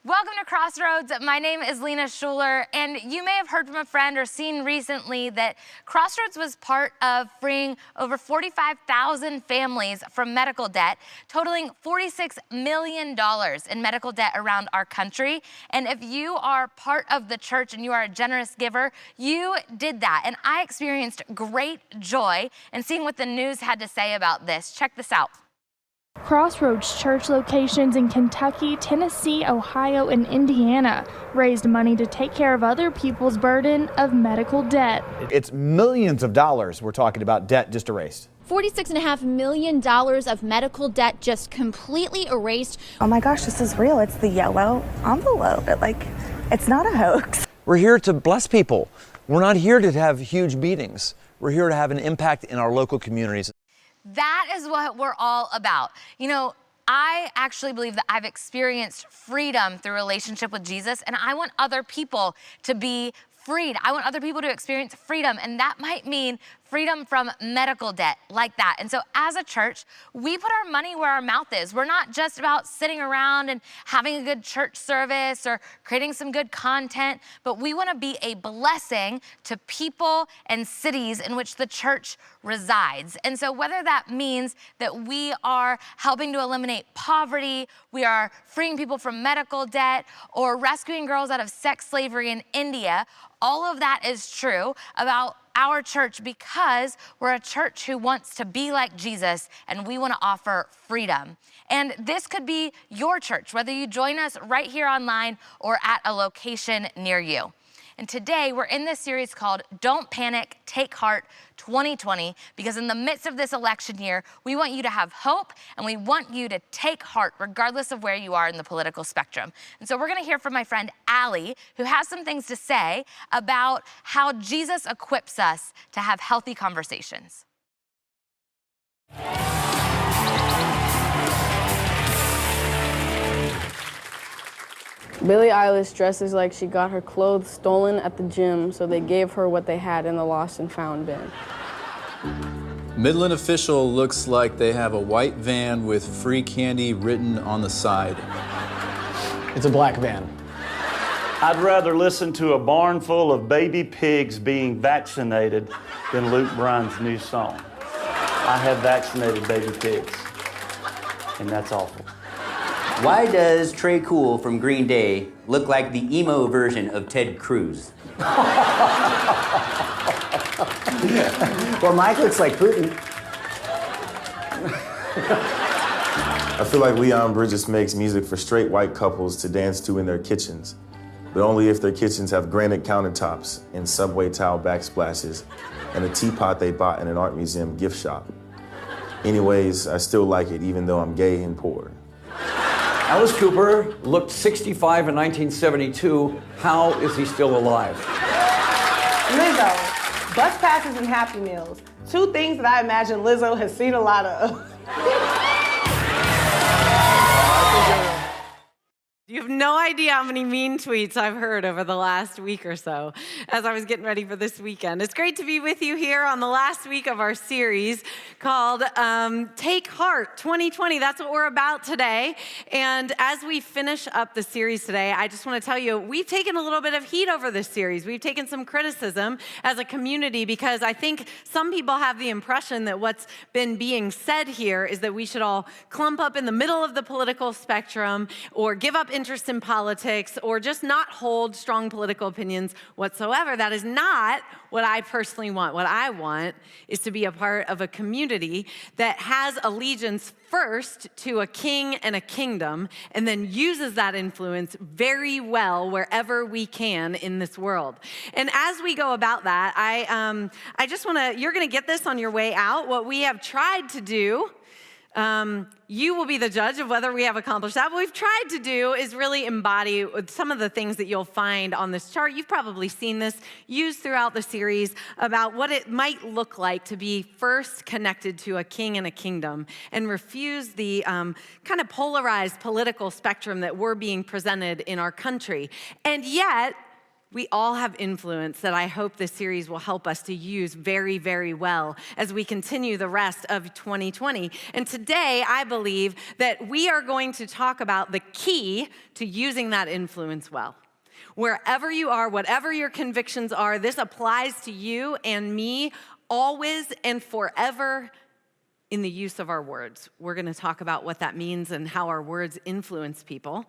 Welcome to Crossroads. My name is Lena Schuler, and you may have heard from a friend or seen recently that Crossroads was part of freeing over 45,000 families from medical debt, totaling $46 million in medical debt around our country. And if you are part of the church and you are a generous giver, you did that. And I experienced great joy in seeing what the news had to say about this. Check this out. Crossroads Church locations in Kentucky, Tennessee, Ohio, and Indiana raised money to take care of other people's burden of medical debt. It's millions of dollars we're talking about debt just erased. $46.5 million of medical debt just completely erased. Oh my gosh, this is real. It's the yellow envelope. It's not a hoax. We're here to bless people. We're not here to have huge meetings. We're here to have an impact in our local communities. That is what we're all about. You know, I actually believe that I've experienced freedom through relationship with Jesus, and I want other people to be freed. I want other people to experience freedom, and that might mean freedom from medical debt like that. And so as a church, we put our money where our mouth is. We're not just about sitting around and having a good church service or creating some good content, but we want to be a blessing to people and cities in which the church resides. And so whether that means that we are helping to eliminate poverty, we are freeing people from medical debt, or rescuing girls out of sex slavery in India, all of that is true about our church because we're a church who wants to be like Jesus, and we want to offer freedom. And this could be your church, whether you join us right here online or at a location near you. And today we're in this series called Don't Panic, Take Heart 2020, because in the midst of this election year, we want you to have hope and we want you to take heart regardless of where you are in the political spectrum. And so we're gonna hear from my friend Allie, who has some things to say about how Jesus equips us to have healthy conversations. Billie Eilish dresses like she got her clothes stolen at the gym, so they gave her what they had in the lost and found bin. Midland official looks like they have a white van with free candy written on the side. It's a black van. I'd rather listen to a barn full of baby pigs being vaccinated than Luke Bryan's new song. I have vaccinated baby pigs, and that's awful. Why does Trey Cool from Green Day look like the emo version of Ted Cruz? Well, Mike looks like Putin. I feel like Leon Bridges makes music for straight white couples to dance to in their kitchens, but only if their kitchens have granite countertops and subway tile backsplashes and a teapot they bought in an art museum gift shop. Anyways, I still like it even though I'm gay and poor. Alice Cooper looked 65 in 1972. How is he still alive? Lizzo, bus passes and Happy Meals. Two things that I imagine Lizzo has seen a lot of. You have no idea how many mean tweets I've heard over the last week or so as I was getting ready for this weekend. It's great to be with you here on the last week of our series called Take Heart 2020. That's what we're about today. And as we finish up the series today, I just want to tell you, we've taken a little bit of heat over this series. We've taken some criticism as a community because I think some people have the impression that what's been being said here is that we should all clump up in the middle of the political spectrum or give up interest in politics or just not hold strong political opinions whatsoever. That is not what I personally want. What I want is to be a part of a community that has allegiance first to a king and a kingdom and then uses that influence very well wherever we can in this world. And as we go about that, I just want to, you're going to get this on your way out. What we have tried to do, you will be the judge of whether we have accomplished that. What we've tried to do is really embody some of the things that you'll find on this chart. You've probably seen this used throughout the series about what it might look like to be first connected to a king and a kingdom and refuse the kind of polarized political spectrum that we're being presented in our country. And yet, We all have influence that I hope this series will help us to use very, very well as we continue the rest of 2020. And today, I believe that we are going to talk about the key to using that influence well. Wherever you are, whatever your convictions are, this applies to you and me always and forever in the use of our words. We're going to talk about what that means and how our words influence people.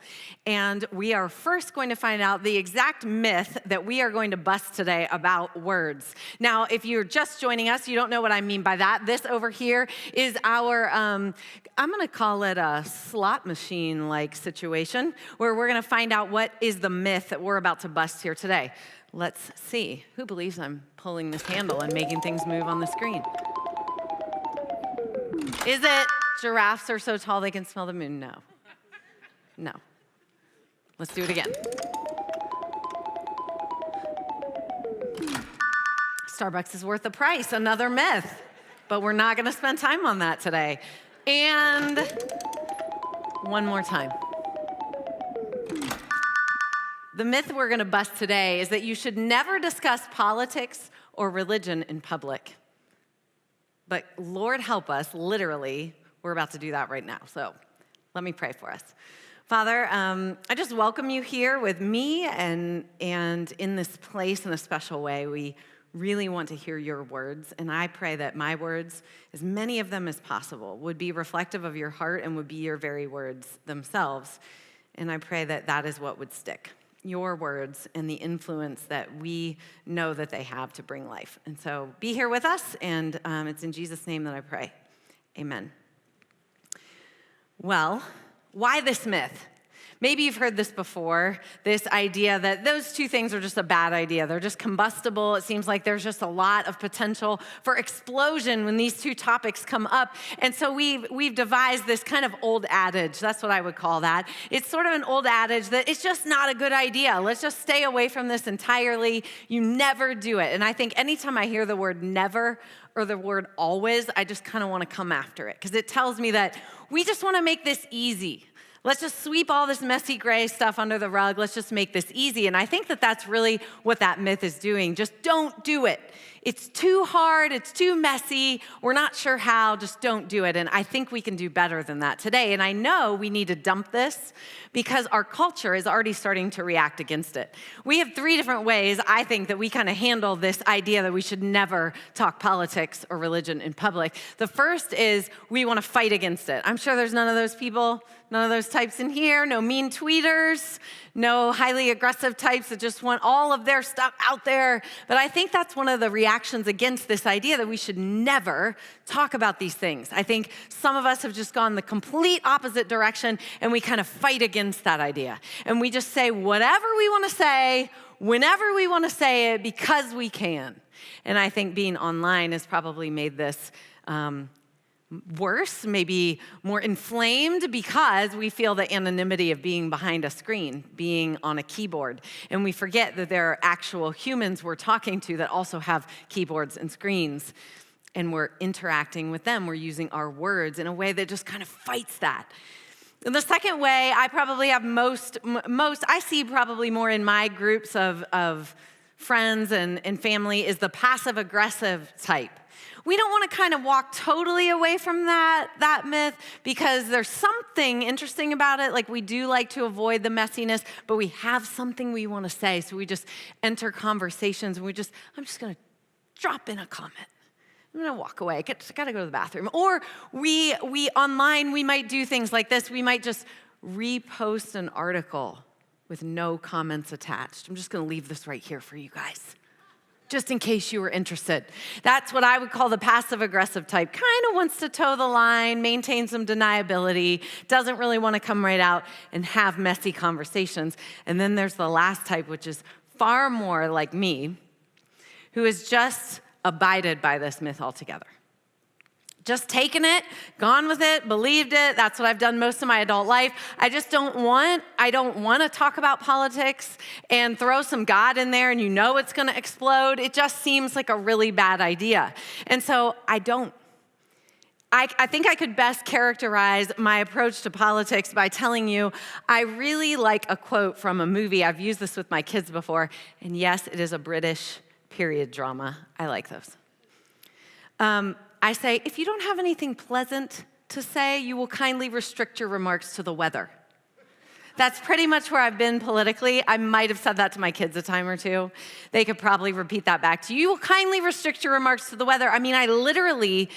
And we are first going to find out the exact myth that we are going to bust today about words. Now, if you're just joining us, you don't know what I mean by that. This over here is our, I'm going to call it a slot machine-like situation, where we're going to find out what is the myth that we're about to bust here today. Let's see. Who believes I'm pulling this handle and making things move on the screen? Is it giraffes are so tall they can smell the moon? No. No. Let's do it again. Starbucks is worth the price, another myth. But we're not going to spend time on that today. And one more time. The myth we're going to bust today is that you should never discuss politics or religion in public. But Lord help us, literally, we're about to do that right now. So let me pray for us. Father, I just welcome you here with me and in this place in a special way. We really want to hear your words, and I pray that my words, as many of them as possible, would be reflective of your heart and would be your very words themselves. And I pray that that is what would stick. Your words and the influence that we know that they have to bring life. And so be here with us, and it's in Jesus' name that I pray. Amen. Well, why this myth? Maybe you've heard this before, this idea that those two things are just a bad idea. They're just combustible. It seems like there's just a lot of potential for explosion when these two topics come up. And so we've devised this kind of old adage. That's what I would call that. It's sort of an old adage that it's just not a good idea. Let's just stay away from this entirely. You never do it. And I think anytime I hear the word never or the word always, I just kind of want to come after it because it tells me that we just want to make this easy. Let's just sweep all this messy gray stuff under the rug. Let's just make this easy. And I think that that's really what that myth is doing. Just don't do it. It's too hard. It's too messy. We're not sure how. Just don't do it. And I think we can do better than that today. And I know we need to dump this because our culture is already starting to react against it. We have 3 different ways, I think, that we kind of handle this idea that we should never talk politics or religion in public. The first is we want to fight against it. I'm sure there's none of those people, none of those types in here, no mean tweeters, no highly aggressive types that just want all of their stuff out there. But I think that's one of the reactions against this idea that we should never talk about these things. I think some of us have just gone the complete opposite direction and we kind of fight against that idea. And we just say whatever we want to say, whenever we want to say it, because we can. And I think being online has probably made this worse, maybe more inflamed, because we feel the anonymity of being behind a screen, being on a keyboard. And we forget that there are actual humans we're talking to that also have keyboards and screens. And we're interacting with them. We're using our words in a way that just kind of fights that. And the second way I probably have most I see probably more in my groups of friends and family is the passive-aggressive type. We don't want to kind of walk totally away from that myth because there's something interesting about it. Like we do like to avoid the messiness, but we have something we want to say. So we just enter conversations and I'm just going to drop in a comment. I'm going to walk away. I got to go to the bathroom. Or we online, we might do things like this. We might just repost an article with no comments attached. I'm just going to leave this right here for you guys, just in case you were interested. That's what I would call the passive-aggressive type. Kind of wants to toe the line, maintain some deniability, doesn't really want to come right out and have messy conversations. And then there's the last type, which is far more like me, who has just abided by this myth altogether. Just taken it, gone with it, believed it. That's what I've done most of my adult life. I don't want to talk about politics and throw some God in there and you know it's going to explode. It just seems like a really bad idea. And so I don't. I think I could best characterize my approach to politics by telling you I really like a quote from a movie. I've used this with my kids before, and yes, it is a British period drama. I like those. I say, if you don't have anything pleasant to say, you will kindly restrict your remarks to the weather. That's pretty much where I've been politically. I might have said that to my kids a time or two. They could probably repeat that back to you. You will kindly restrict your remarks to the weather. I mean, I literally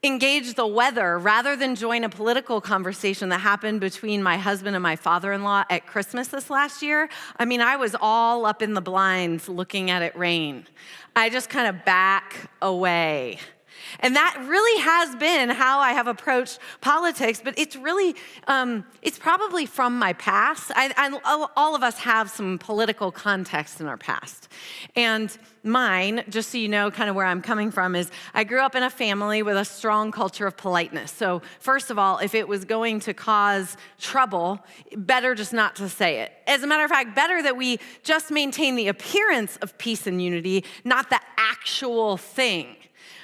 engaged the weather rather than join a political conversation that happened between my husband and my father-in-law at Christmas this last year. I mean, I was all up in the blinds looking at it rain. I just kind of back away. And that really has been how I have approached politics, but it's really, it's probably from my past. All of us have some political context in our past. And mine, just so you know kind of where I'm coming from, is I grew up in a family with a strong culture of politeness. So first of all, if it was going to cause trouble, better just not to say it. As a matter of fact, better that we just maintain the appearance of peace and unity, not the actual thing.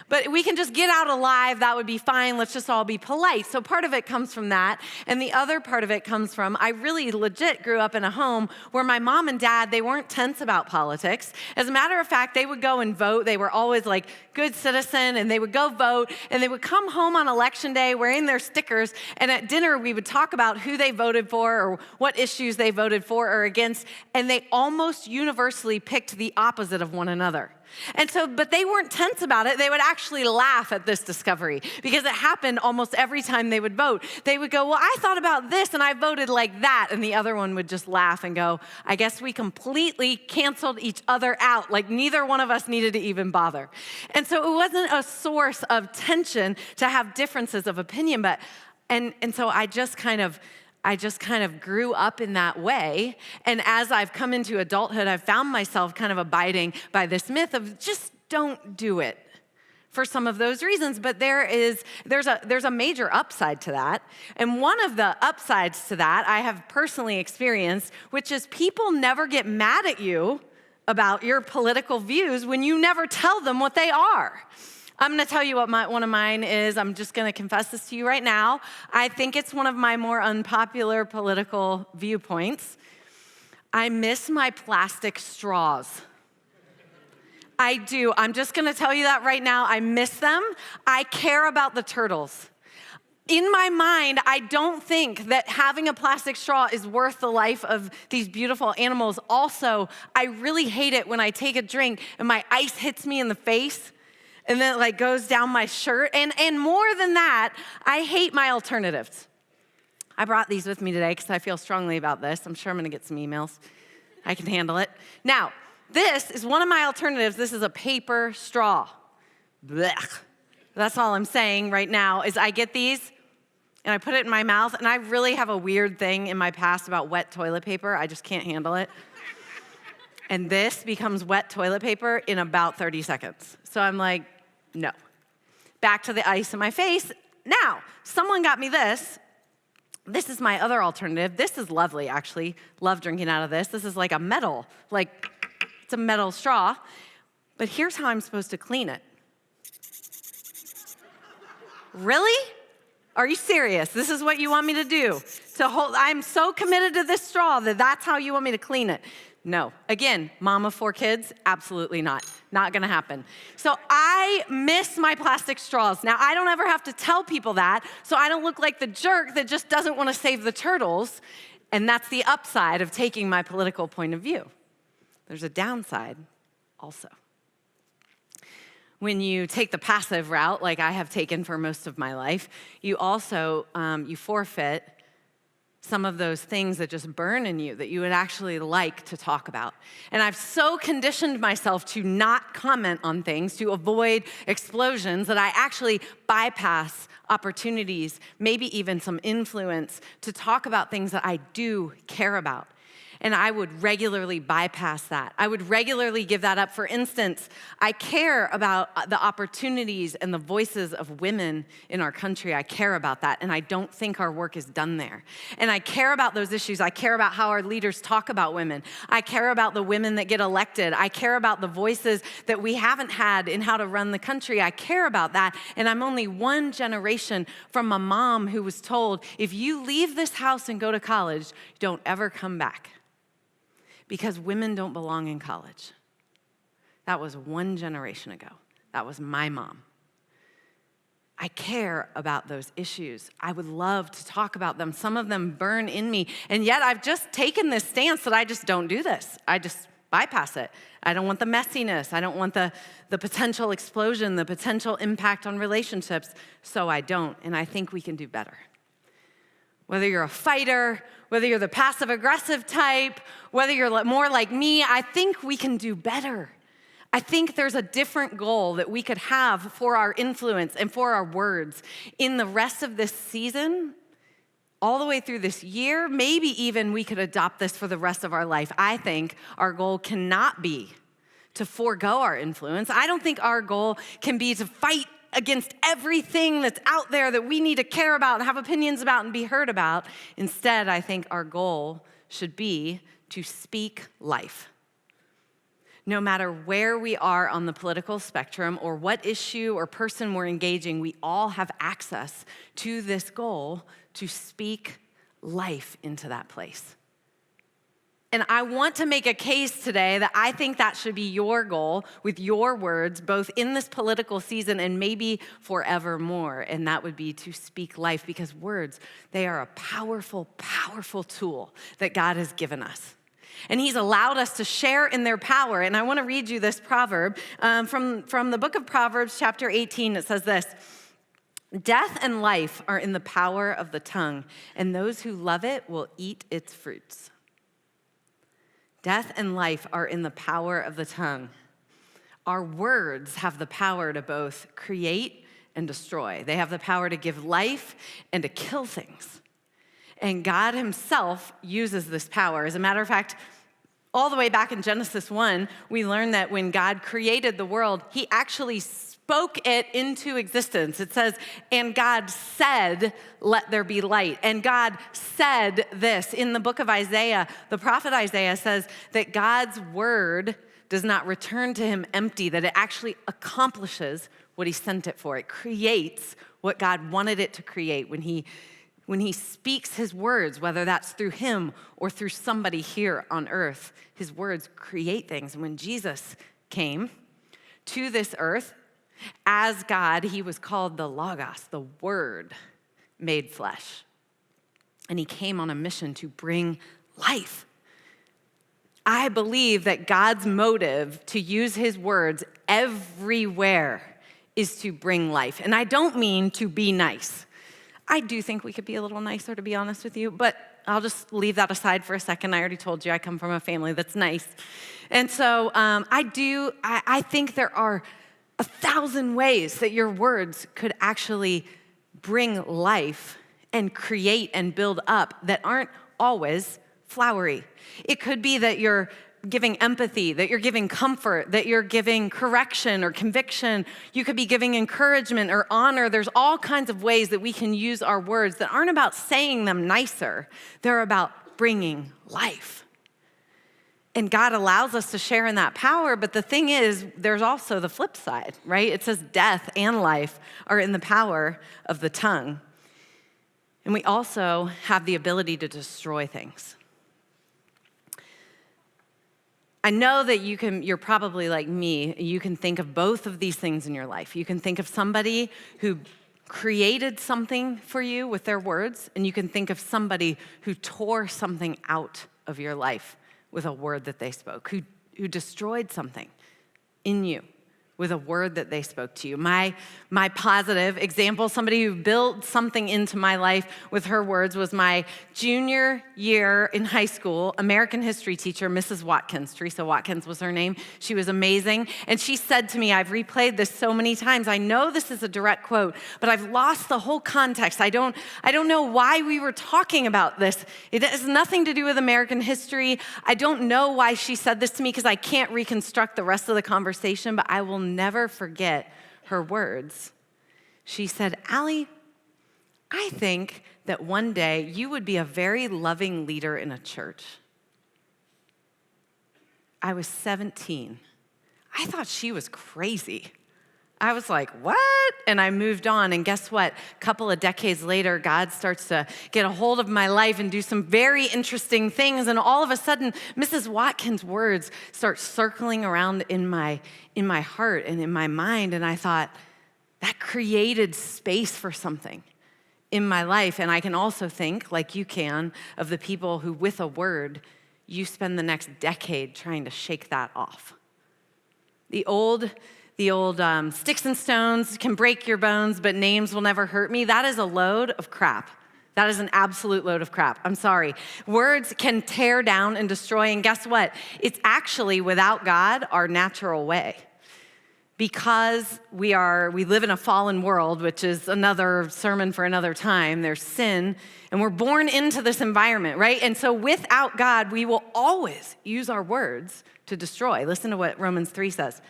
But we can just get out alive, that would be fine, let's just all be polite. So part of it comes from that, and the other part of it comes from, I really legit grew up in a home where my mom and dad, they weren't tense about politics. As a matter of fact, they would go and vote. They were always like good citizen, and they would go vote, and they would come home on election day wearing their stickers, and at dinner we would talk about who they voted for or what issues they voted for or against, and they almost universally picked the opposite of one another. And so, but they weren't tense about it. They would actually laugh at this discovery because it happened almost every time they would vote. They would go, well, I thought about this and I voted like that. And the other one would just laugh and go, I guess we completely canceled each other out. Like neither one of us needed to even bother. And so it wasn't a source of tension to have differences of opinion, but, and so I just kind of grew up in that way. And as I've come into adulthood, I've found myself kind of abiding by this myth of just don't do it for some of those reasons. But there's a major upside to that. And one of the upsides to that I have personally experienced, which is people never get mad at you about your political views when you never tell them what they are. I'm going to tell you what one of mine is. I'm just going to confess this to you right now. I think it's one of my more unpopular political viewpoints. I miss my plastic straws. I do. I'm just going to tell you that right now. I miss them. I care about the turtles. In my mind, I don't think that having a plastic straw is worth the life of these beautiful animals. Also, I really hate it when I take a drink and my ice hits me in the face. And then it like goes down my shirt. And more than that, I hate my alternatives. I brought these with me today because I feel strongly about this. I'm sure I'm gonna get some emails. I can handle it. Now, this is one of my alternatives. This is a paper straw. Blech. That's all I'm saying right now is I get these and I put it in my mouth, and I really have a weird thing in my past about wet toilet paper. I just can't handle it. And this becomes wet toilet paper in about 30 seconds. So I'm like, no. Back to the ice in my face. Now, someone got me this. This is my other alternative. This is lovely, actually. Love drinking out of this. This is like a metal, it's a metal straw. But here's how I'm supposed to clean it. Really? Are you serious? This is what you want me to do? I'm so committed to this straw that that's how you want me to clean it. No. Again, mom of 4 kids, absolutely not. Not gonna happen. So I miss my plastic straws. Now, I don't ever have to tell people that, so I don't look like the jerk that just doesn't wanna save the turtles. And that's the upside of taking my political point of view. There's a downside also. When you take the passive route, like I have taken for most of my life, you also, you forfeit some of those things that just burn in you that you would actually like to talk about. And I've so conditioned myself to not comment on things, to avoid explosions, that I actually bypass opportunities, maybe even some influence, to talk about things that I do care about. And I would regularly bypass that. I would regularly give that up. For instance, I care about the opportunities and the voices of women in our country. I care about that, and I don't think our work is done there. And I care about those issues. I care about how our leaders talk about women. I care about the women that get elected. I care about the voices that we haven't had in how to run the country. I care about that, and I'm only one generation from a mom who was told, if you leave this house and go to college, don't ever come back. Because women don't belong in college. That was one generation ago. That was my mom. I care about those issues. I would love to talk about them. Some of them burn in me. And yet I've just taken this stance that I just don't do this. I just bypass it. I don't want the messiness. I don't want the potential explosion, the potential impact on relationships. So I don't. And I think we can do better. Whether you're a fighter, whether you're the passive-aggressive type, whether you're more like me, I think we can do better. I think there's a different goal that we could have for our influence and for our words in the rest of this season, all the way through this year. Maybe even we could adopt this for the rest of our life. I think our goal cannot be to forego our influence. I don't think our goal can be to fight against everything that's out there that we need to care about and have opinions about and be heard about. Instead, I think our goal should be to speak life. No matter where we are on the political spectrum or what issue or person we're engaging, we all have access to this goal to speak life into that place. And I want to make a case today that I think that should be your goal with your words, both in this political season and maybe forevermore. And that would be to speak life, because words, they are a powerful, powerful tool that God has given us. And he's allowed us to share in their power. And I want to read you this proverb from the book of Proverbs, chapter 18. It says this: death and life are in the power of the tongue, and those who love it will eat its fruits. Death and life are in the power of the tongue. Our words have the power to both create and destroy. They have the power to give life and to kill things. And God himself uses this power. As a matter of fact, all the way back in Genesis 1, we learn that when God created the world, he actually spoke it into existence. It says, and God said, let there be light. And God said this. In the book of Isaiah, the prophet Isaiah says that God's word does not return to him empty, that it actually accomplishes what he sent it for. It creates what God wanted it to create when he speaks his words, whether that's through him or through somebody here on earth. His words create things. And when Jesus came to this earth, as God, he was called the Logos, the Word made flesh. And he came on a mission to bring life. I believe that God's motive to use his words everywhere is to bring life. And I don't mean to be nice. I do think we could be a little nicer, to be honest with you, but I'll just leave that aside for a second. I already told you I come from a family that's nice. And so I think there are 1,000 ways that your words could actually bring life and create and build up that aren't always flowery. It could be that you're giving empathy, that you're giving comfort, that you're giving correction or conviction. You could be giving encouragement or honor. There's all kinds of ways that we can use our words that aren't about saying them nicer. They're about bringing life. And God allows us to share in that power, but the thing is, there's also the flip side, right? It says death and life are in the power of the tongue. And we also have the ability to destroy things. I know that you're probably like me, you can think of both of these things in your life. You can think of somebody who created something for you with their words, and you can think of somebody who tore something out of your life with a word that they spoke, who destroyed something in you with a word that they spoke to you. My positive example, somebody who built something into my life with her words, was my junior year in high school American history teacher, Mrs. Watkins. Teresa Watkins was her name. She was amazing. And she said to me, I've replayed this so many times. I know this is a direct quote, but I've lost the whole context. I don't know why we were talking about this. It has nothing to do with American history. I don't know why she said this to me because I can't reconstruct the rest of the conversation, but I will never forget her words. She said, Allie, I think that one day you would be a very loving leader in a church. I was 17. I thought she was crazy. I was like, what? And I moved on, and guess what? A couple of decades later, God starts to get a hold of my life and do some very interesting things, and all of a sudden, Mrs. Watkins' words start circling around in my heart and in my mind, and I thought, that created space for something in my life. And I can also think, like you can, of the people who, with a word, you spend the next decade trying to shake that off. The old sticks and stones can break your bones, but names will never hurt me. That is a load of crap. That is an absolute load of crap. I'm sorry. Words can tear down and destroy, and guess what? It's actually, without God, our natural way. Because we live in a fallen world, which is another sermon for another time. There's sin, and we're born into this environment, right? And so without God, we will always use our words to destroy. Listen to what Romans 3 says.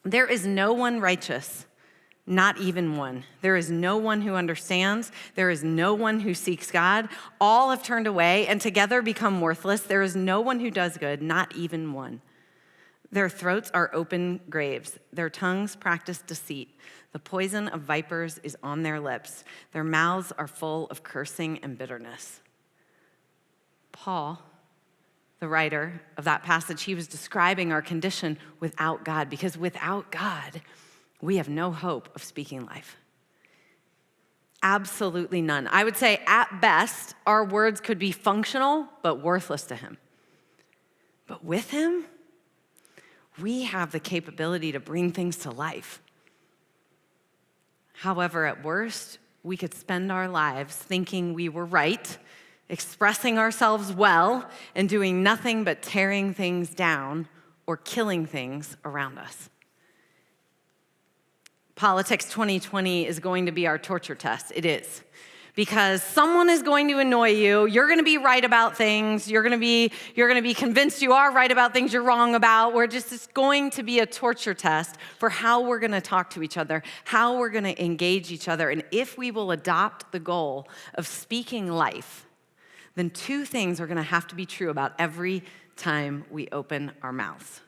There is no one righteous, not even one. There is no one who understands. There is no one who seeks God. All have turned away and together become worthless. There is no one who does good, not even one. Their throats are open graves. Their tongues practice deceit. The poison of vipers is on their lips. Their mouths are full of cursing and bitterness. Paul, the writer of that passage, he was describing our condition without God, because without God, we have no hope of speaking life. Absolutely none. I would say at best, our words could be functional, but worthless to him. But with him, we have the capability to bring things to life. However, at worst, we could spend our lives thinking we were right, expressing ourselves well, and doing nothing but tearing things down or killing things around us. Politics 2020 is going to be our torture test. It is. Because someone is going to annoy you. You're going to be right about things. You're going to be convinced you are right about things you're wrong about. It's going to be a torture test for how we're going to talk to each other, how we're going to engage each other. And if we will adopt the goal of speaking life, then two things are going to have to be true about every time we open our mouths.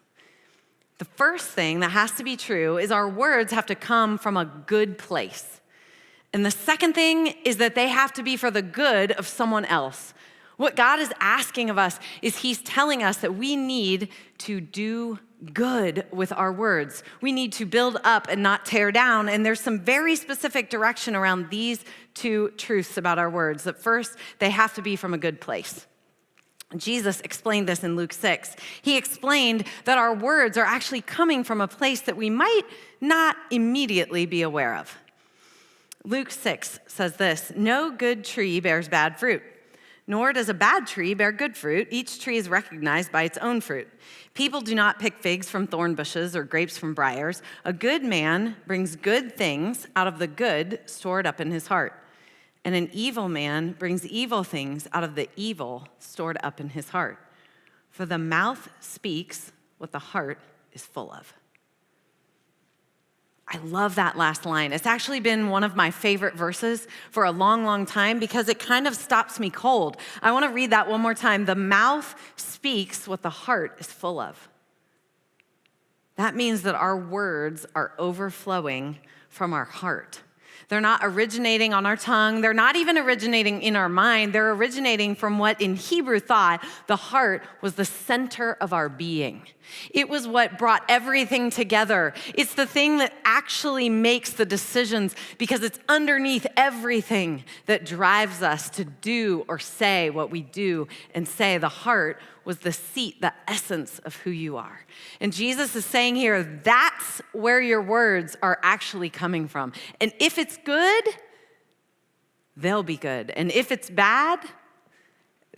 The first thing that has to be true is our words have to come from a good place. And the second thing is that they have to be for the good of someone else. What God is asking of us is he's telling us that we need to do good with our words. We need to build up and not tear down. And there's some very specific direction around these two truths about our words. That first, they have to be from a good place. Jesus explained this in Luke 6. He explained that our words are actually coming from a place that we might not immediately be aware of. Luke 6 says this, "No good tree bears bad fruit, nor does a bad tree bear good fruit. Each tree is recognized by its own fruit. People do not pick figs from thorn bushes or grapes from briars. A good man brings good things out of the good stored up in his heart, and an evil man brings evil things out of the evil stored up in his heart. For the mouth speaks what the heart is full of." I love that last line. It's actually been one of my favorite verses for a long, long time because it kind of stops me cold. I want to read that one more time. The mouth speaks what the heart is full of. That means that our words are overflowing from our heart. They're not originating on our tongue. They're not even originating in our mind. They're originating from what in Hebrew thought the heart was the center of our being. It was what brought everything together. It's the thing that actually makes the decisions because it's underneath everything that drives us to do or say what we do and say. The heart was the seat, the essence of who you are. And Jesus is saying here, that's where your words are actually coming from. And if it's good, they'll be good. And if it's bad,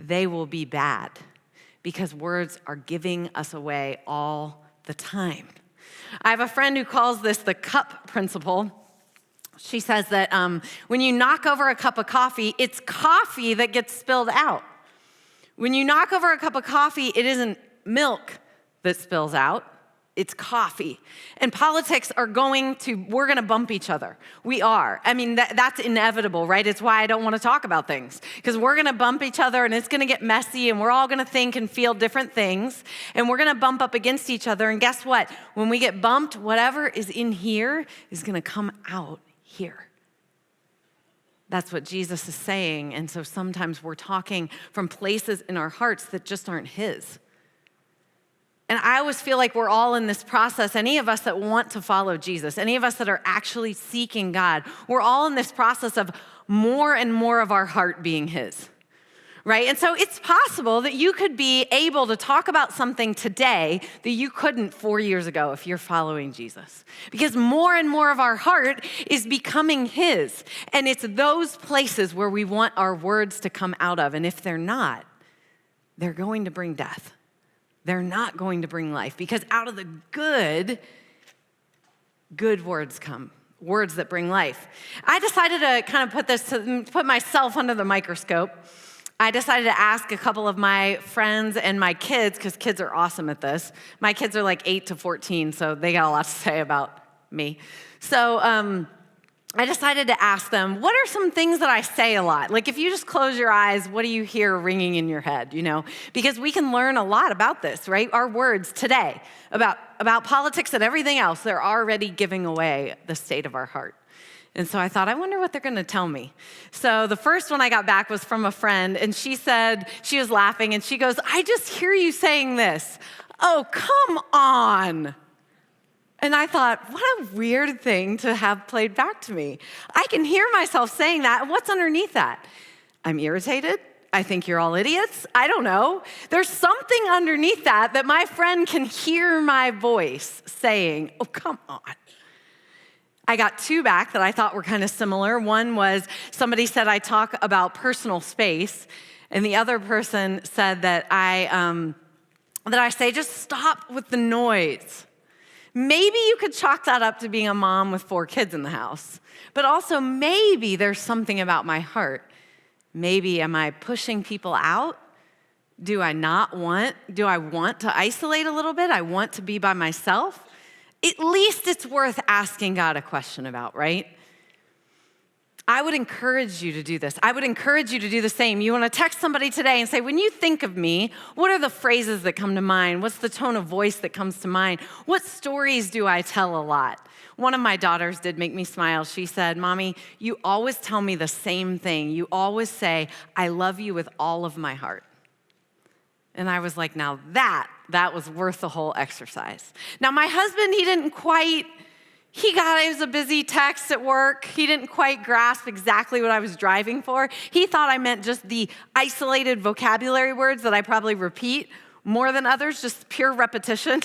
they will be bad. Because words are giving us away all the time. I have a friend who calls this the cup principle. She says that when you knock over a cup of coffee, it's coffee that gets spilled out. When you knock over a cup of coffee, it isn't milk that spills out, it's coffee. And politics we're gonna bump each other. We are. I mean, that's inevitable, right? It's why I don't wanna talk about things, because we're gonna bump each other and it's gonna get messy and we're all gonna think and feel different things and we're gonna bump up against each other. And guess what? When we get bumped, whatever is in here is gonna come out here. That's what Jesus is saying. And so sometimes we're talking from places in our hearts that just aren't his. And I always feel like we're all in this process, any of us that want to follow Jesus, any of us that are actually seeking God, we're all in this process of more and more of our heart being his. Right? And so it's possible that you could be able to talk about something today that you couldn't 4 years ago if you're following Jesus. Because more and more of our heart is becoming his. And it's those places where we want our words to come out of. And if they're not, they're going to bring death. They're not going to bring life. Because out of the good words come. Words that bring life. I decided to kind of put myself under the microscope. I decided to ask a couple of my friends and my kids, because kids are awesome at this. My kids are like 8 to 14, so they got a lot to say about me. So I decided to ask them, what are some things that I say a lot? Like if you just close your eyes, what do you hear ringing in your head, you know? Because we can learn a lot about this, right? Our words today about politics and everything else, they're already giving away the state of our heart. And so I thought, I wonder what they're gonna tell me. So the first one I got back was from a friend, and she said, she was laughing, and she goes, I just hear you saying this. Oh, come on. And I thought, what a weird thing to have played back to me. I can hear myself saying that. What's underneath that? I'm irritated. I think you're all idiots. I don't know. There's something underneath that my friend can hear my voice saying, oh, come on. I got two back that I thought were kind of similar. One was somebody said I talk about personal space, and the other person said that I say just stop with the noise. Maybe you could chalk that up to being a mom with 4 kids in the house, but also maybe there's something about my heart. Maybe am I pushing people out? Do I want to isolate a little bit? I want to be by myself? At least it's worth asking God a question about, right? I would encourage you to do this. I would encourage you to do the same. You want to text somebody today and say, when you think of me, what are the phrases that come to mind? What's the tone of voice that comes to mind? What stories do I tell a lot? One of my daughters did make me smile. She said, Mommy, you always tell me the same thing. You always say, I love you with all of my heart. And I was like, now that was worth the whole exercise. Now my husband, it was a busy text at work. He didn't quite grasp exactly what I was driving for. He thought I meant just the isolated vocabulary words that I probably repeat more than others, just pure repetition.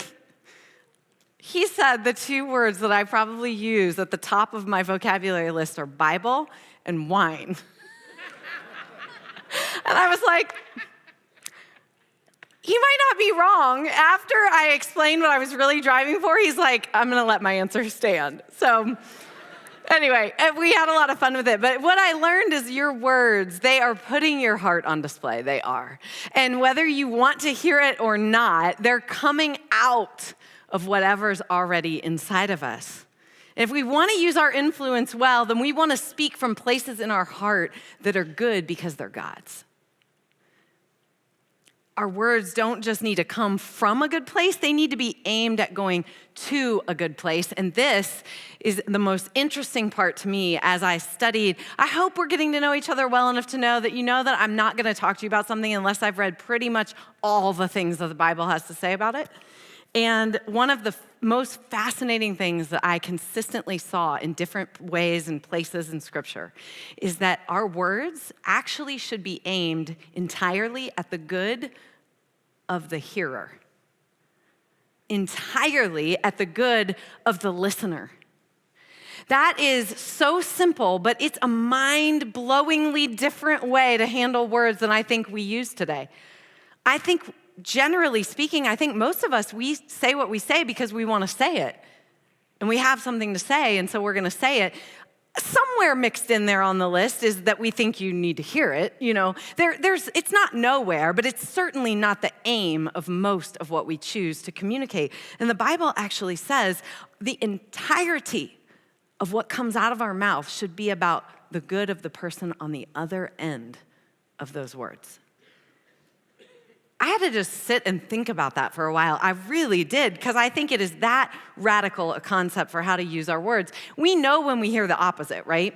He said the 2 words that I probably use at the top of my vocabulary list are Bible and wine. And I was like, he might not be wrong. After I explained what I was really driving for, he's like, I'm gonna let my answer stand. So anyway, we had a lot of fun with it. But what I learned is your words, they are putting your heart on display. They are. And whether you want to hear it or not, they're coming out of whatever's already inside of us. If we want to use our influence well, then we want to speak from places in our heart that are good because they're God's. Our words don't just need to come from a good place, they need to be aimed at going to a good place. And this is the most interesting part to me as I studied. I hope we're getting to know each other well enough to know that I'm not going to talk to you about something unless I've read pretty much all the things that the Bible has to say about it. And one of the most fascinating things that I consistently saw in different ways and places in Scripture is that our words actually should be aimed entirely at the good of the hearer, entirely at the good of the listener. That is so simple, but it's a mind-blowingly different way to handle words than I think we use today. I think, generally speaking, I think most of us, we say what we say because we want to say it. And we have something to say, and so we're going to say it. Somewhere mixed in there on the list is that we think you need to hear it. You know, it's not nowhere, but it's certainly not the aim of most of what we choose to communicate. And the Bible actually says the entirety of what comes out of our mouth should be about the good of the person on the other end of those words. I had to just sit and think about that for a while. I really did, because I think it is that radical a concept for how to use our words. We know when we hear the opposite, right?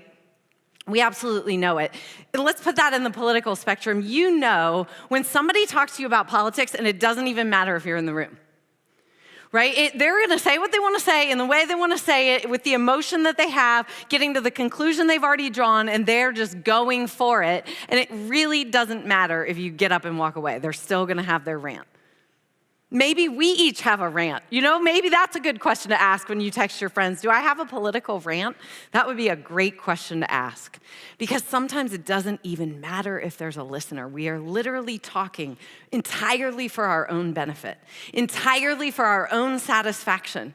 We absolutely know it. And let's put that in the political spectrum. You know when somebody talks to you about politics and it doesn't even matter if you're in the room, right? They're going to say what they want to say in the way they want to say it, with the emotion that they have, getting to the conclusion they've already drawn, and they're just going for it. And it really doesn't matter if you get up and walk away. They're still going to have their rant. Maybe we each have a rant. You know, maybe that's a good question to ask when you text your friends. Do I have a political rant? That would be a great question to ask, because sometimes it doesn't even matter if there's a listener. We are literally talking entirely for our own benefit, entirely for our own satisfaction.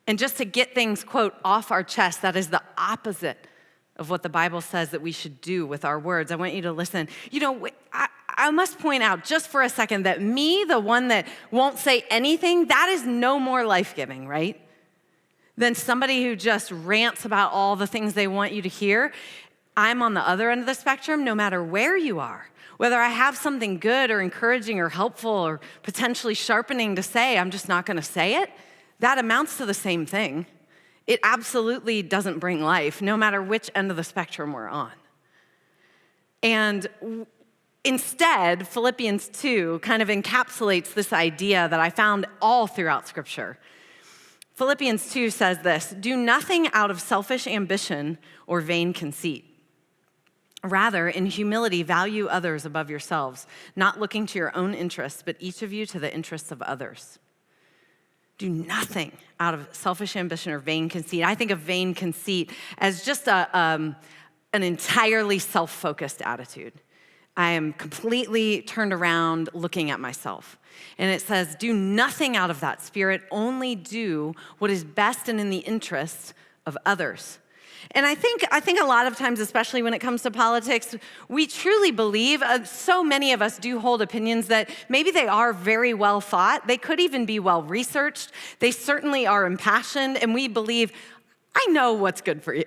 And just to get things, quote, off our chest, that is the opposite of what the Bible says that we should do with our words. I want you to listen. You know, I must point out just for a second that me, the one that won't say anything, that is no more life-giving, right? Than somebody who just rants about all the things they want you to hear. I'm on the other end of the spectrum, no matter where you are. Whether I have something good or encouraging or helpful or potentially sharpening to say, I'm just not going to say it. That amounts to the same thing. It absolutely doesn't bring life, no matter which end of the spectrum we're on. And instead, Philippians 2 kind of encapsulates this idea that I found all throughout Scripture. Philippians 2 says this: do nothing out of selfish ambition or vain conceit. Rather, in humility, value others above yourselves, not looking to your own interests, but each of you to the interests of others. Do nothing out of selfish ambition or vain conceit. I think of vain conceit as just an entirely self-focused attitude. I am completely turned around looking at myself. And it says, do nothing out of that spirit, only do what is best and in the interest of others. And I think a lot of times, especially when it comes to politics, we truly believe, so many of us do hold opinions that maybe they are very well thought. They could even be well researched. They certainly are impassioned, and we believe, I know what's good for you.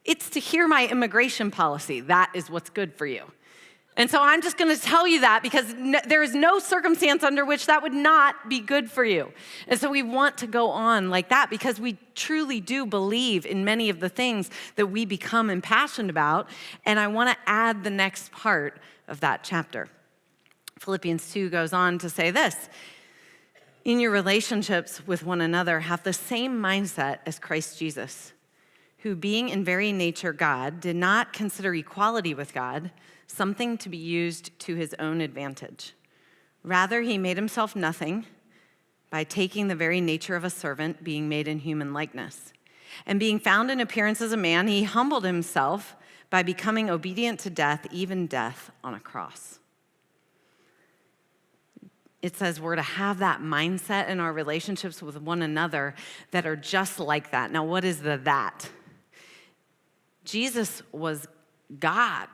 It's to hear my immigration policy. That is what's good for you. And so I'm just going to tell you that because there is no circumstance under which that would not be good for you. And so we want to go on like that because we truly do believe in many of the things that we become impassioned about. And I want to add the next part of that chapter. Philippians 2 goes on to say this: in your relationships with one another, have the same mindset as Christ Jesus, who being in very nature God, did not consider equality with God something to be used to his own advantage. Rather, he made himself nothing by taking the very nature of a servant, being made in human likeness. And being found in appearance as a man, he humbled himself by becoming obedient to death, even death on a cross. It says we're to have that mindset in our relationships with one another that are just like that. Now, what is the that? Jesus was God.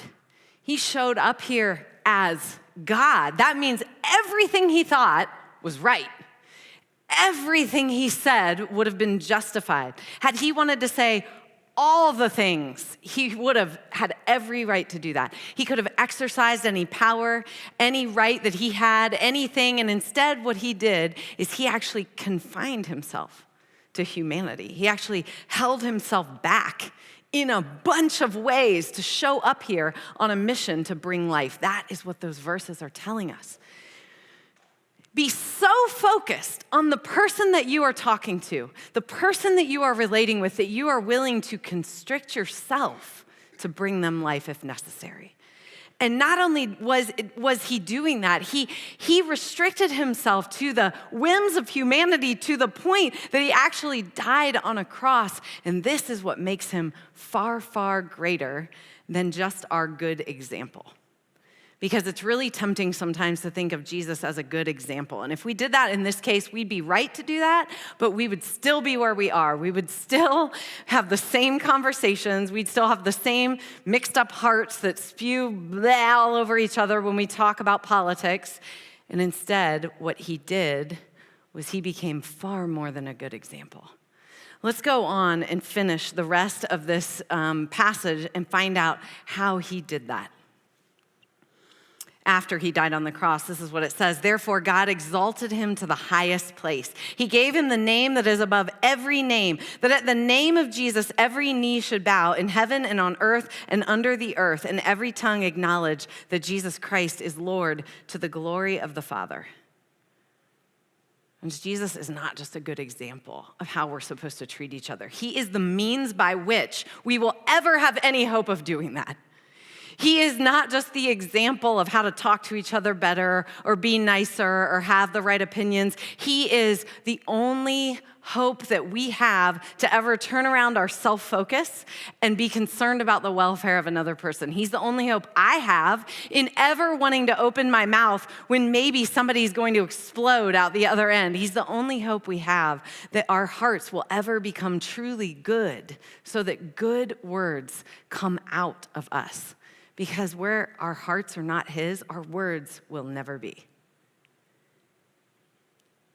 He showed up here as God. That means everything he thought was right. Everything he said would have been justified. Had he wanted to say all the things, he would have had every right to do that. He could have exercised any power, any right that he had, anything, and instead what he did is he actually confined himself to humanity. He actually held himself back in a bunch of ways to show up here on a mission to bring life. That is what those verses are telling us. Be so focused on the person that you are talking to, the person that you are relating with, that you are willing to constrict yourself to bring them life if necessary. And not only was he doing that, he restricted himself to the whims of humanity to the point that he actually died on a cross. And this is what makes him far, far greater than just our good example. Because it's really tempting sometimes to think of Jesus as a good example. And if we did that in this case, we'd be right to do that, but we would still be where we are. We would still have the same conversations. We'd still have the same mixed up hearts that spew blah all over each other when we talk about politics. And instead, what he did was he became far more than a good example. Let's go on and finish the rest of this passage and find out how he did that. After he died on the cross, this is what it says. Therefore, God exalted him to the highest place. He gave him the name that is above every name, that at the name of Jesus, every knee should bow in heaven and on earth and under the earth, and every tongue acknowledge that Jesus Christ is Lord, to the glory of the Father. And Jesus is not just a good example of how we're supposed to treat each other. He is the means by which we will ever have any hope of doing that. He is not just the example of how to talk to each other better or be nicer or have the right opinions. He is the only hope that we have to ever turn around our self-focus and be concerned about the welfare of another person. He's the only hope I have in ever wanting to open my mouth when maybe somebody's going to explode out the other end. He's the only hope we have that our hearts will ever become truly good so that good words come out of us. Because where our hearts are not his, our words will never be.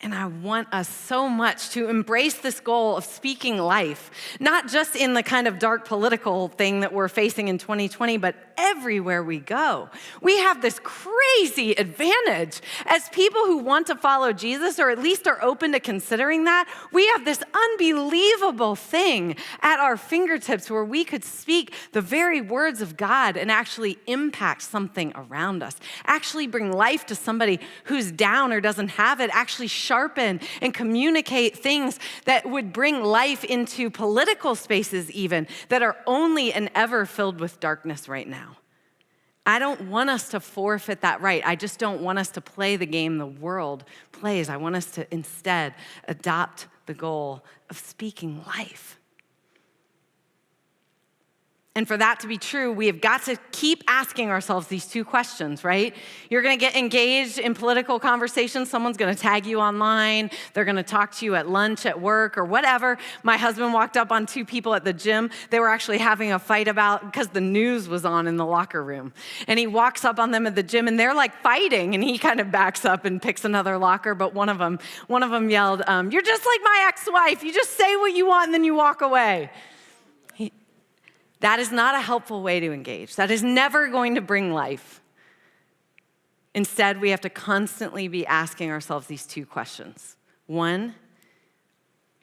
And I want us so much to embrace this goal of speaking life, not just in the kind of dark political thing that we're facing in 2020, but everywhere we go. We have this crazy advantage as people who want to follow Jesus, or at least are open to considering that. We have this unbelievable thing at our fingertips where we could speak the very words of God and actually impact something around us, actually bring life to somebody who's down or doesn't have it, actually sharpen and communicate things that would bring life into political spaces even that are only and ever filled with darkness right now. I don't want us to forfeit that right. I just don't want us to play the game the world plays. I want us to instead adopt the goal of speaking life. And for that to be true, we have got to keep asking ourselves these two questions, right? You're going to get engaged in political conversations. Someone's going to tag you online. They're going to talk to you at lunch, at work, or whatever. My husband walked up on two people at the gym. They were actually having a fight because the news was on in the locker room. And he walks up on them at the gym, and they're like fighting. And he kind of backs up and picks another locker. But one of them yelled, "You're just like my ex-wife. You just say what you want, and then you walk away." That is not a helpful way to engage. That is never going to bring life. Instead, we have to constantly be asking ourselves these two questions. One,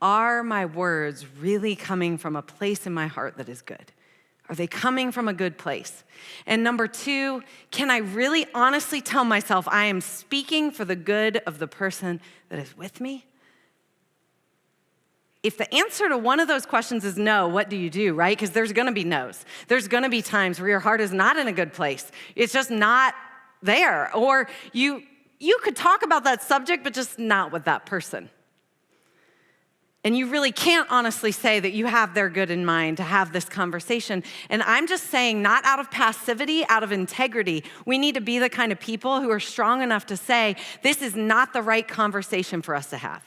are my words really coming from a place in my heart that is good? Are they coming from a good place? And number two, can I really honestly tell myself I am speaking for the good of the person that is with me? If the answer to one of those questions is no, what do you do, right? Because there's going to be no's. There's going to be times where your heart is not in a good place. It's just not there. Or you could talk about that subject, but just not with that person. And you really can't honestly say that you have their good in mind to have this conversation. And I'm just saying, not out of passivity, out of integrity. We need to be the kind of people who are strong enough to say, this is not the right conversation for us to have.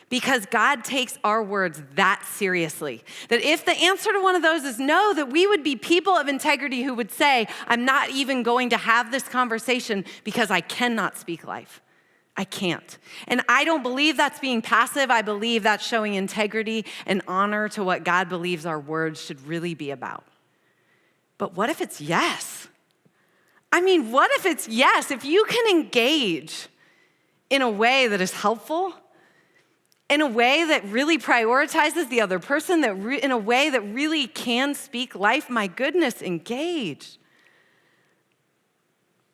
Because God takes our words that seriously. That if the answer to one of those is no, that we would be people of integrity who would say, I'm not even going to have this conversation because I cannot speak life. I can't. And I don't believe that's being passive. I believe that's showing integrity and honor to what God believes our words should really be about. But what if it's yes? I mean, what if it's yes? If you can engage in a way that is helpful, in a way that really prioritizes the other person, in a way that really can speak life, my goodness, engage.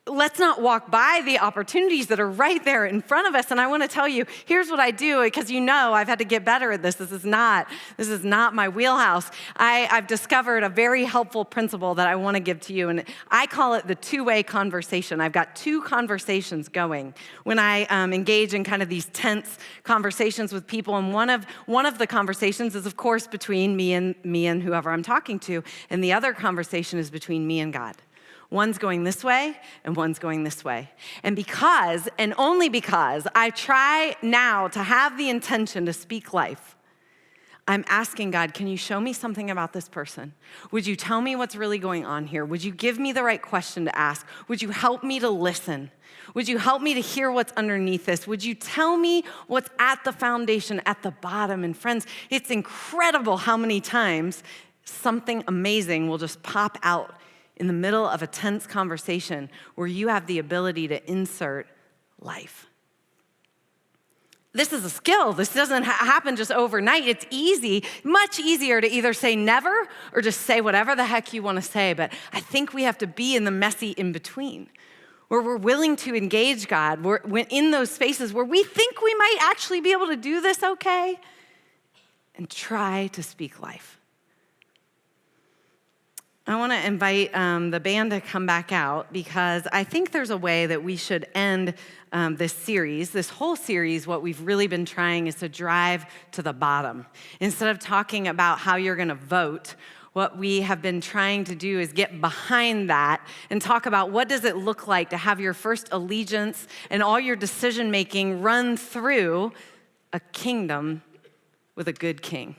let's not walk by the opportunities that are right there in front of us. And I want to tell you, here's what I do, because you know I've had to get better at this. This is not my wheelhouse. I've discovered a very helpful principle that I want to give to you, and I call it the two-way conversation. I've got two conversations going when I engage in kind of these tense conversations with people. And one of the conversations is, of course, between me and whoever I'm talking to, and the other conversation is between me and God. One's going this way and one's going this way. And because, and only because, I try now to have the intention to speak life, I'm asking God, can you show me something about this person? Would you tell me what's really going on here? Would you give me the right question to ask? Would you help me to listen? Would you help me to hear what's underneath this? Would you tell me what's at the foundation, at the bottom? And friends, it's incredible how many times something amazing will just pop out in the middle of a tense conversation where you have the ability to insert life. This is a skill. This doesn't happen just overnight. It's easy, much easier to either say never or just say whatever the heck you want to say. But I think we have to be in the messy in between, where we're willing to engage God. We're in those spaces where we think we might actually be able to do this okay, and try to speak life. I want to invite the band to come back out, because I think there's a way that we should end this series. This whole series, what we've really been trying is to drive to the bottom. Instead of talking about how you're going to vote, what we have been trying to do is get behind that and talk about what does it look like to have your first allegiance and all your decision-making run through a kingdom with a good king.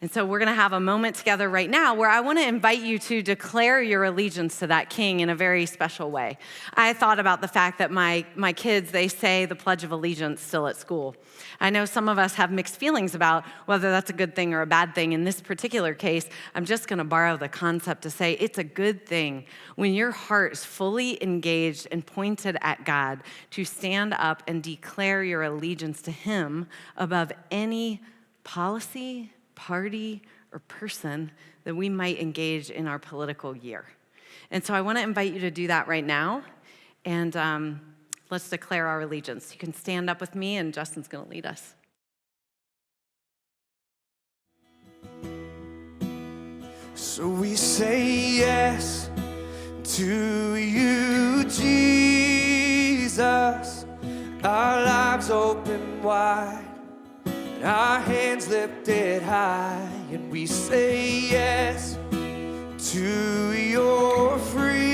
And so we're going to have a moment together right now where I want to invite you to declare your allegiance to that king in a very special way. I thought about the fact that my kids, they say the Pledge of Allegiance still at school. I know some of us have mixed feelings about whether that's a good thing or a bad thing. In this particular case, I'm just going to borrow the concept to say it's a good thing when your heart is fully engaged and pointed at God to stand up and declare your allegiance to him above any policy, party, or person that we might engage in our political year. And so I want to invite you to do that right now, and let's declare our allegiance. You can stand up with me, and Justin's going to lead us. So we say yes to you, Jesus, our lives open wide, our hands lifted high, and we say yes to your freedom.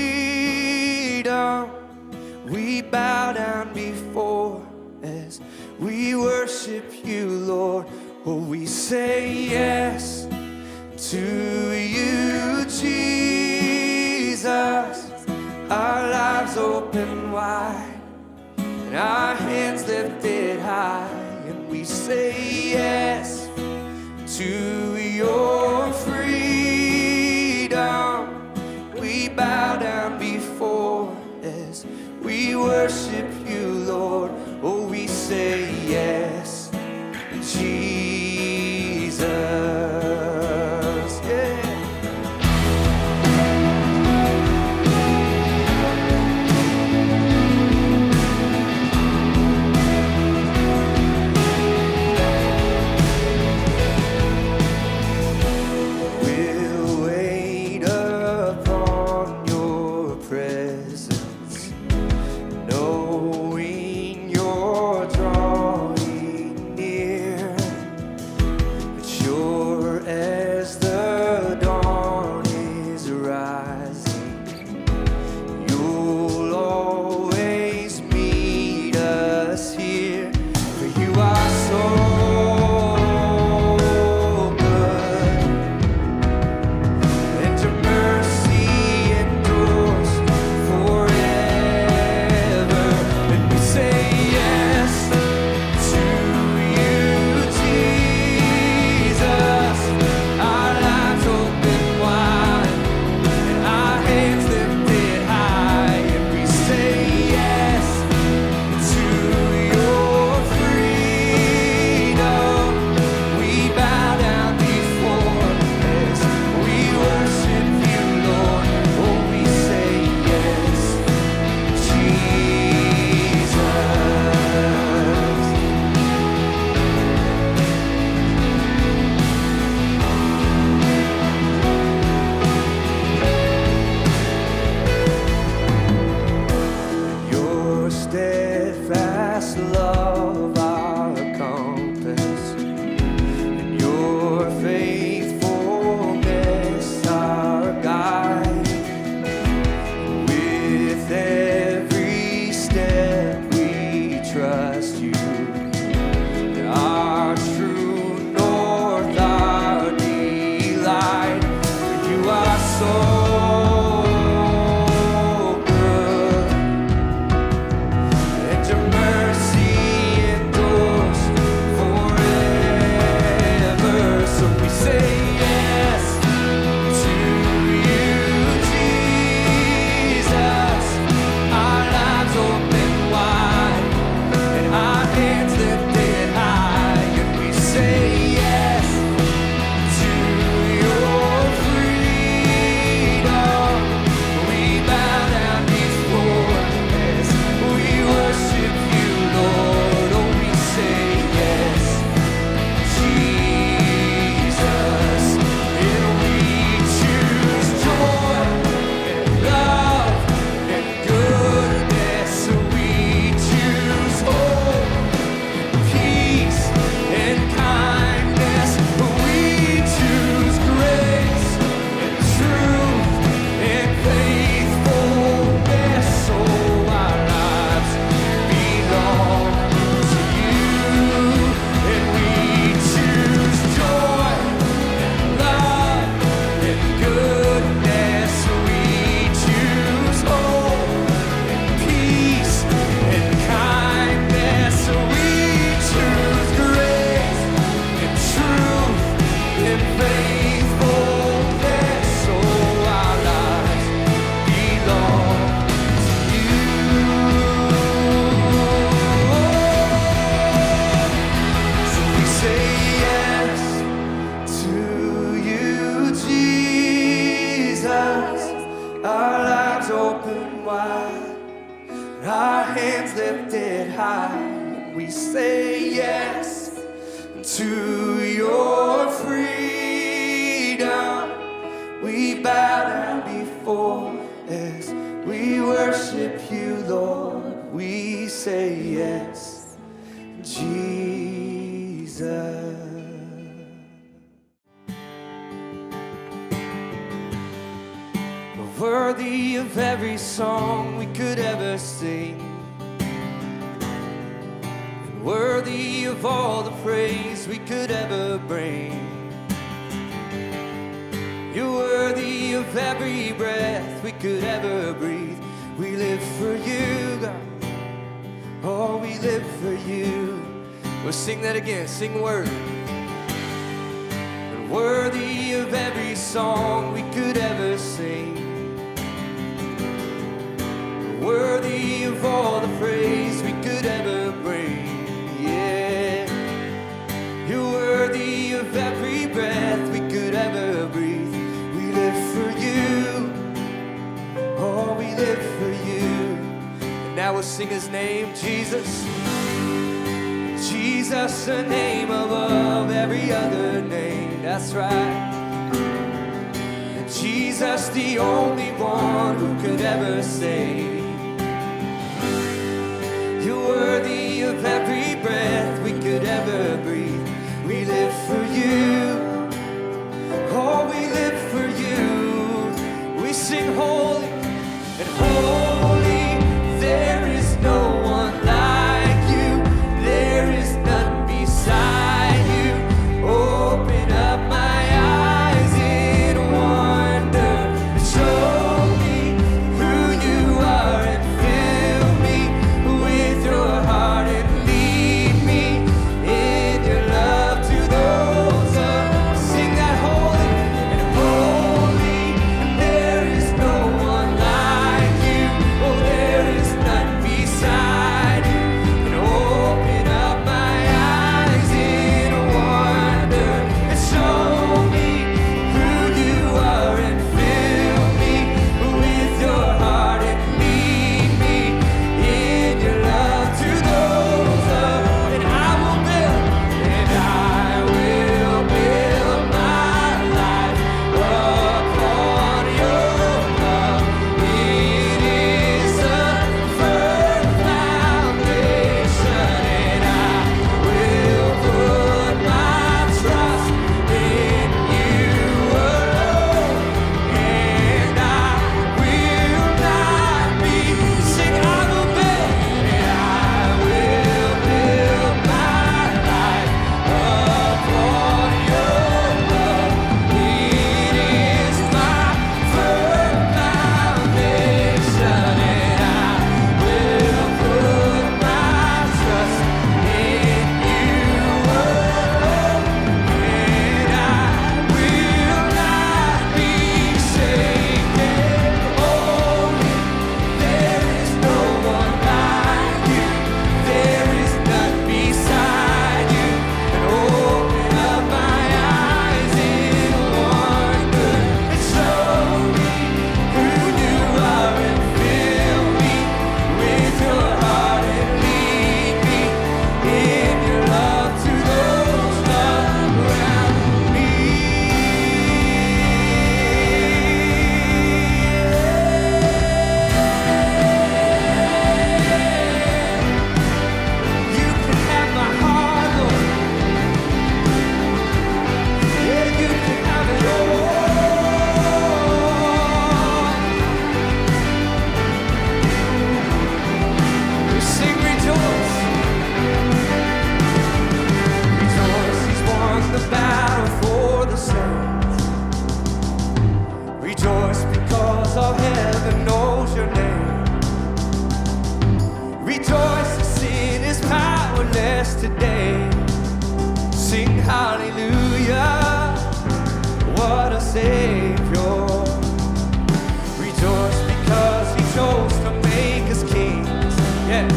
We bow down before as we worship you, Lord. Oh, we say yes to you, Jesus, our lives open wide, and our hands lifted high. We say yes to your freedom. We bow down before as we worship you, Lord. Oh, we say yes, Jesus. Yeah. No steadfast love our compass, and your faithfulness our guide. With every step we trust you, our true north, our delight. You are so good, and your mercy endures forever. So we say yes to you, Jesus. Our lives open wide and our hands lifted high, and we say yes to your freedom. We bow down before as we worship you, Lord. Oh, we say yes, Jesus, and we choose joy and love and goodness. We choose hope, peace, and kindness. We choose grace and truth and faithfulness. So our lives belong to you, and we choose joy and love and goodness. We choose hope and peace and kindness. We choose grace and truth and faithfulness. So our lives belong to you. So we say yes to you, Jesus. Our lives open wide, and our hands lifted high. We say yes to your freedom. We bow down before as we worship you, Lord. We say yes, Jesus. Worthy of every song we could ever sing, and worthy of all the praise we could ever bring. You're worthy of every breath we could ever breathe. We live for you, God. Oh, we live for you. We'll sing that again. Sing worthy. And worthy of every song we could ever sing, worthy of all the praise we could ever bring. Yeah, you're worthy of every breath we could ever breathe. We live for you. Oh, we live for you. And now we'll sing his name, Jesus. Jesus, the name above every other name. That's right. And Jesus, the only one who could ever save. You're worthy of every breath we could ever breathe. We live for you. Oh, we live for you. We sing holy and holy. There is no one like you. There is none beside you. Open up my eyes in wonder. Show me who you are and fill me with your heart. powerless today. Sing hallelujah, what a Savior. Rejoice because He chose to make us kings. Yeah.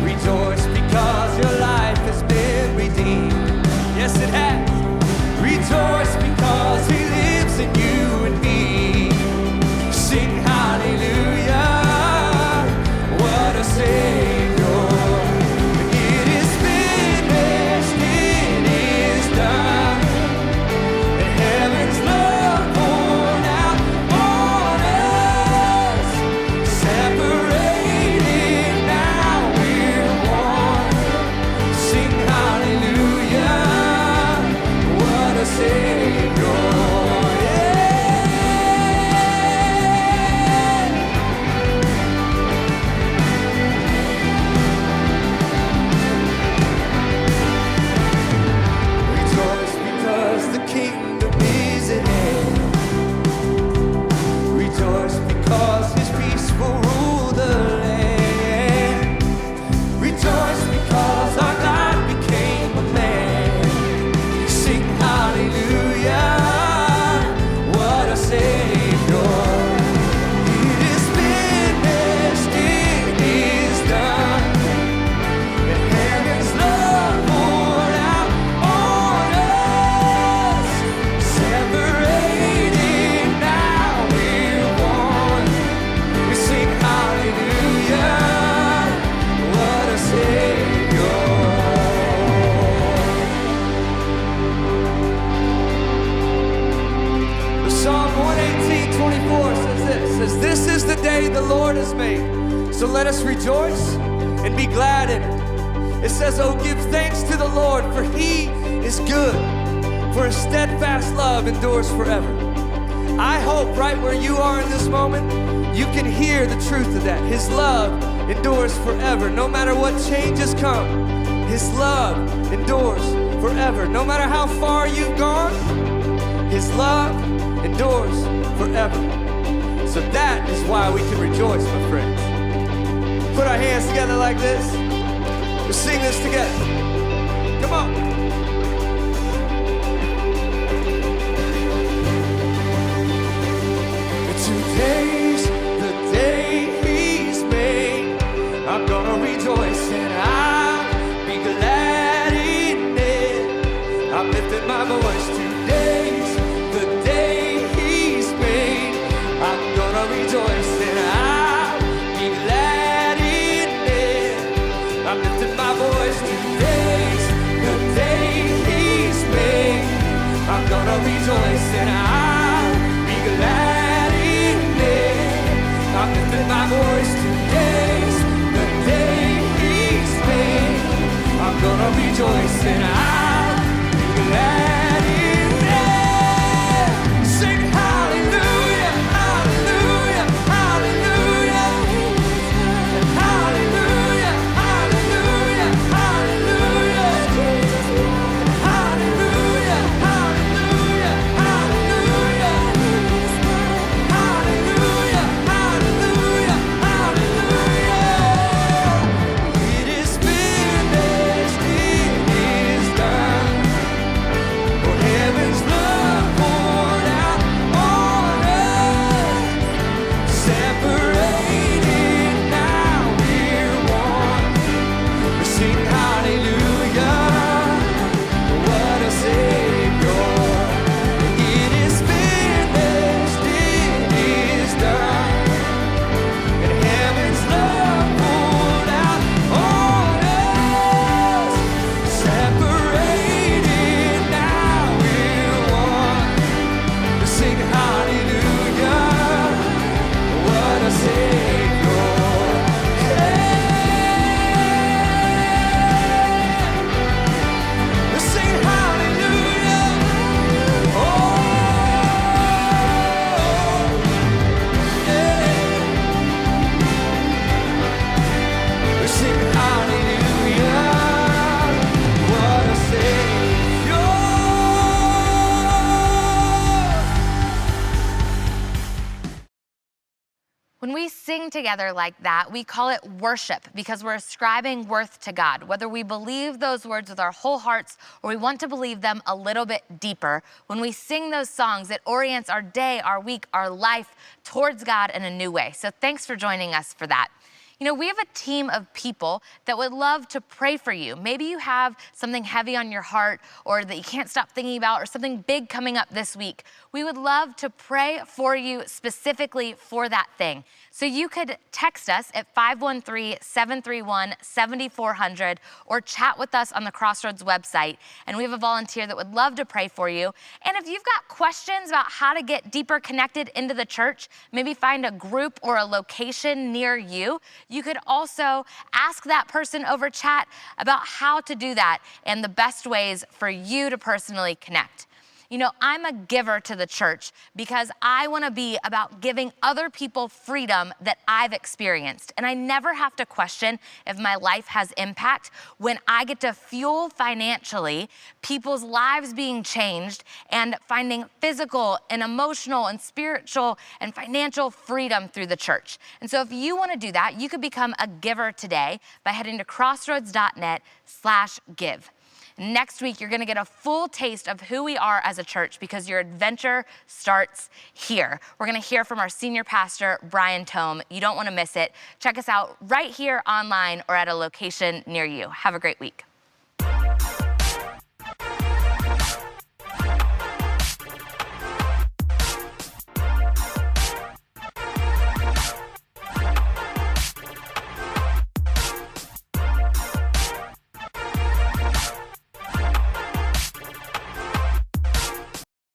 Rejoice because your life has been redeemed. Yes, it has. Rejoice because He lives in you and me. Sing hallelujah, what a Savior. It is finished, it is done. And heaven's love poured out on us. Separated, now we're one. Sing hallelujah, what a Savior. Rejoice because the kingdom is at hand. Rejoice because His peace will rule the land. Rejoice because our God became a man. Sing hallelujah, what a Savior. It is finished, it is done. And heaven's love poured out on us. Separated, now we're one. We sing hallelujah, what a Savior. Psalm 118:24 says this is the day the Lord has made. So let us rejoice and be glad in it. It says, oh, give thanks to the Lord, for He is good, for His steadfast love endures forever. I hope right where you are in this moment, you can hear the truth of that. His love endures forever. No matter what changes come, His love endures forever. No matter how far you've gone, His love endures forever. So that is why we can rejoice, my friends. Put our hands together like this. We'll sing this together. Come on. Today's the day He's made. I'm gonna rejoice and I'll be glad in it. I'm lifting my voice. Today's the day He's made. I'm gonna rejoice and I'll be glad in it. I'm lifting my voice. Today's the day He's made. I'm gonna rejoice and I'll be glad in it. I'm lifting my voice. Today's the day He's made. I'm gonna rejoice and I'll be glad in it. Sing hallelujah, hallelujah, hallelujah. Hallelujah, hallelujah, hallelujah. Hallelujah, hallelujah, hallelujah. together like that, we call it worship because we're ascribing worth to God. Whether we believe those words with our whole hearts or we want to believe them a little bit deeper, when we sing those songs, it orients our day, our week, our life towards God in a new way. So thanks for joining us for that. You know, we have a team of people that would love to pray for you. Maybe you have something heavy on your heart or that you can't stop thinking about or something big coming up this week. We would love to pray for you specifically for that thing. So you could text us at 513-731-7400 or chat with us on the Crossroads website. And we have a volunteer that would love to pray for you. And if you've got questions about how to get deeper connected into the church, maybe find a group or a location near you, you could also ask that person over chat about how to do that and the best ways for you to personally connect. You know, I'm a giver to the church because I want to be about giving other people freedom that I've experienced. And I never have to question if my life has impact when I get to fuel financially people's lives being changed and finding physical and emotional and spiritual and financial freedom through the church. And so if you want to do that, you could become a giver today by heading to crossroads.net/give. Next week, you're going to get a full taste of who we are as a church because your adventure starts here. We're going to hear from our senior pastor, Brian Tome. You don't want to miss it. Check us out right here online or at a location near you. Have a great week.